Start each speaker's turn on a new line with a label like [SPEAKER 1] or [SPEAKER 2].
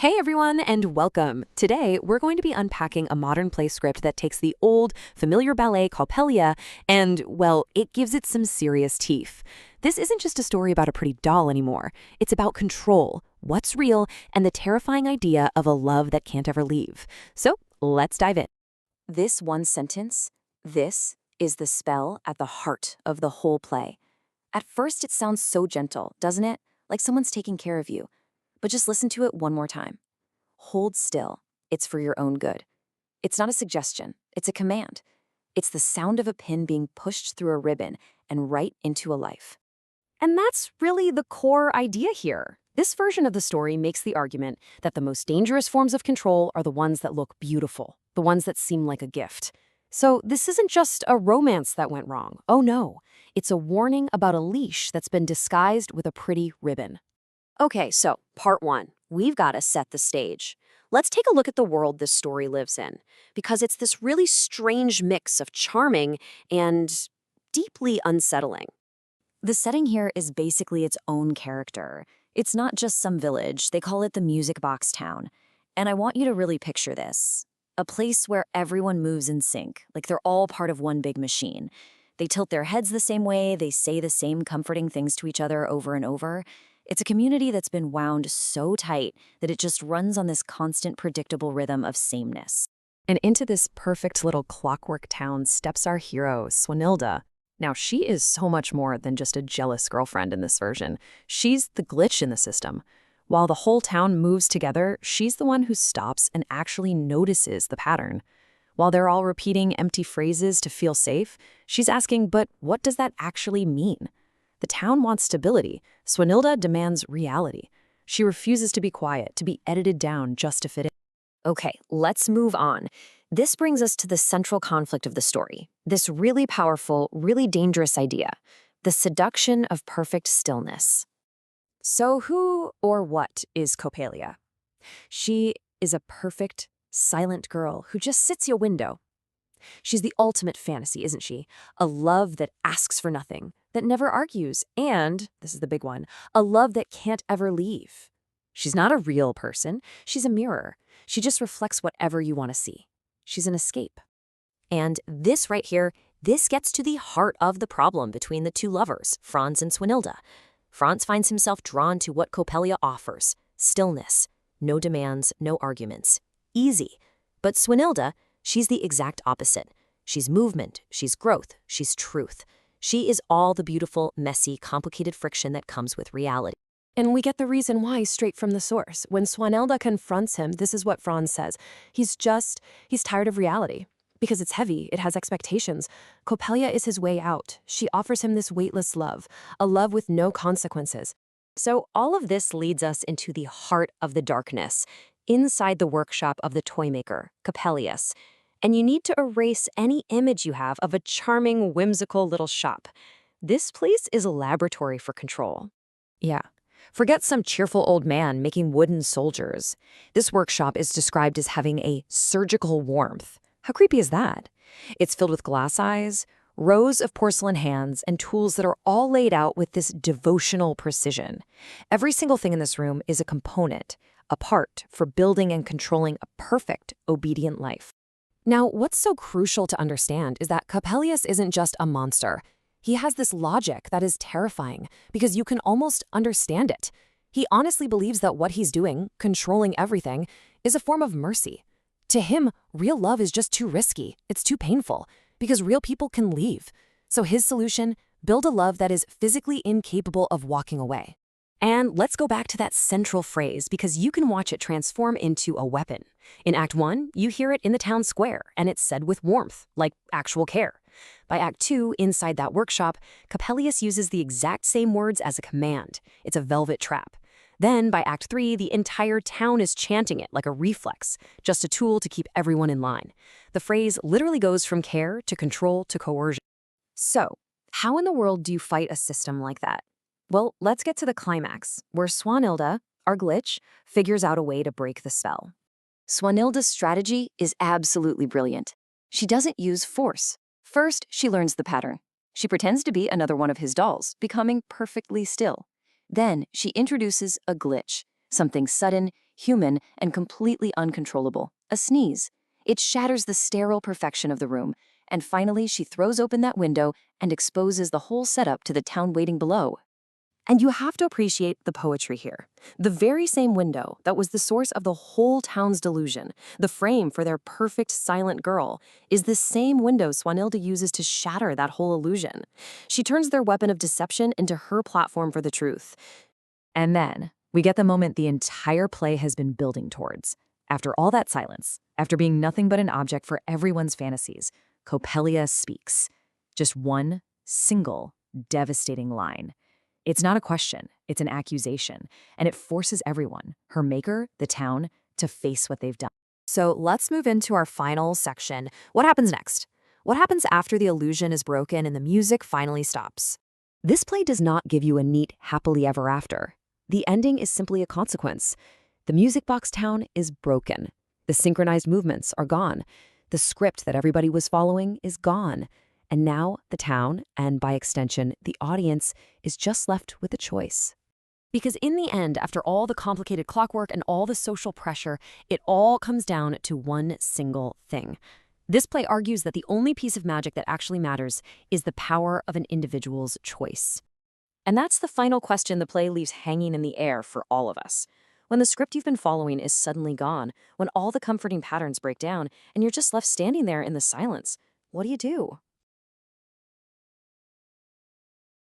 [SPEAKER 1] Hey everyone, and welcome. Today, we're going to be unpacking a modern play script that takes the old, familiar ballet Coppélia and, well, it gives it some serious teeth. This isn't just a story about a pretty doll anymore. It's about control, what's real, and the terrifying idea of a love that can't ever leave. So, let's dive in. This one sentence, this is the spell at the heart of the whole play. At first, it sounds so gentle, doesn't it? Like someone's taking care of you. But just listen to it one more time. Hold still. It's for your own good. It's not a suggestion. It's a command. It's the sound of a pin being pushed through a ribbon and right into a life. And that's really the core idea here. This version of the story makes the argument that the most dangerous forms of control are the ones that look beautiful, the ones that seem like a gift. So this isn't just a romance that went wrong. Oh no, it's a warning about a leash that's been disguised with a pretty ribbon. Okay, so part one, we've got to set the stage. Let's take a look at the world this story lives in, because it's this really strange mix of charming and deeply unsettling. The setting here is basically its own character. It's not just some village, they call it the Music Box Town. And I want you to really picture this. A place where everyone moves in sync, like they're all part of one big machine. They tilt their heads the same way, they say the same comforting things to each other over and over. It's a community that's been wound so tight that it just runs on this constant, predictable rhythm of sameness. And into this perfect little clockwork town steps our hero, Swanilda. Now, she is so much more than just a jealous girlfriend in this version. She's the glitch in the system. While the whole town moves together, she's the one who stops and actually notices the pattern. While they're all repeating empty phrases to feel safe, she's asking, but what does that actually mean? The town wants stability. Swanilda demands reality. She refuses to be quiet, to be edited down just to fit in. Okay, let's move on. This brings us to the central conflict of the story. This really powerful, really dangerous idea. The seduction of perfect stillness. So who or what is Coppélia? She is a perfect, silent girl who just sits your window. She's the ultimate fantasy, isn't she? A love that asks for nothing, that never argues, and, this is the big one, a love that can't ever leave. She's not a real person. She's a mirror. She just reflects whatever you want to see. She's an escape. And this right here, this gets to the heart of the problem between the two lovers, Franz and Swanilda. Franz finds himself drawn to what Coppélia offers, stillness, no demands, no arguments, easy. But Swanilda, she's the exact opposite. She's movement, she's growth, she's truth. She is all the beautiful, messy, complicated friction that comes with reality. And we get the reason why straight from the source. When Swanilda confronts him, this is what Franz says. He's tired of reality. Because it's heavy, it has expectations. Coppélia is his way out. She offers him this weightless love, a love with no consequences. So all of this leads us into the heart of the darkness, inside the workshop of the toymaker, Coppélius. And you need to erase any image you have of a charming, whimsical little shop. This place is a laboratory for control. Yeah. Forget some cheerful old man making wooden soldiers. This workshop is described as having a surgical warmth. How creepy is that? It's filled with glass eyes, rows of porcelain hands, and tools that are all laid out with this devotional precision. Every single thing in this room is a component, a part for building and controlling a perfect, obedient life. Now, what's so crucial to understand is that Coppélius isn't just a monster. He has this logic that is terrifying because you can almost understand it. He honestly believes that what he's doing, controlling everything, is a form of mercy. To him, real love is just too risky. It's too painful because real people can leave. So his solution, build a love that is physically incapable of walking away. And let's go back to that central phrase because you can watch it transform into a weapon. In Act 1, you hear it in the town square, and it's said with warmth, like actual care. By Act 2, inside that workshop, Coppélius uses the exact same words as a command. It's a velvet trap. Then, by Act 3, the entire town is chanting it like a reflex, just a tool to keep everyone in line. The phrase literally goes from care to control to coercion. So, how in the world do you fight a system like that? Well, let's get to the climax, where Swanilda, our glitch, figures out a way to break the spell. Swanilda's strategy is absolutely brilliant. She doesn't use force. First, she learns the pattern. She pretends to be another one of his dolls, becoming perfectly still. Then, she introduces a glitch, something sudden,
[SPEAKER 2] human, and completely uncontrollable. A sneeze. It shatters the sterile perfection of the room. And finally, she throws open that window and exposes the whole setup to the town waiting below. And you have to appreciate the poetry here. The very same window that was the source of the whole town's delusion, the frame for their perfect silent girl, is the same window Swanilda uses to shatter that whole illusion. She turns their weapon of deception into her platform for the truth.
[SPEAKER 1] And then we get the moment the entire play has been building towards. After all that silence, after being nothing but an object for everyone's fantasies, Coppélia speaks. Just one single, devastating line. It's not a question, it's an accusation, and it forces everyone, her maker, the town, to face what they've done. So let's move into our final section. What happens next? What happens after the illusion is broken and the music finally stops? This play does not give you a neat happily ever after. The ending is simply a consequence. The music box town is broken. The synchronized movements are gone. The script that everybody was following is gone. And now the town, and by extension, the audience, is just left with a choice. Because in the end, after all the complicated clockwork and all the social pressure, it all comes down to one single thing. This play argues that the only piece of magic that actually matters is the power of an individual's choice. And that's the final question the play leaves hanging in the air for all of us. When the script you've been following is suddenly gone, when all the comforting patterns break down, and you're just left standing there in the silence, what do you do?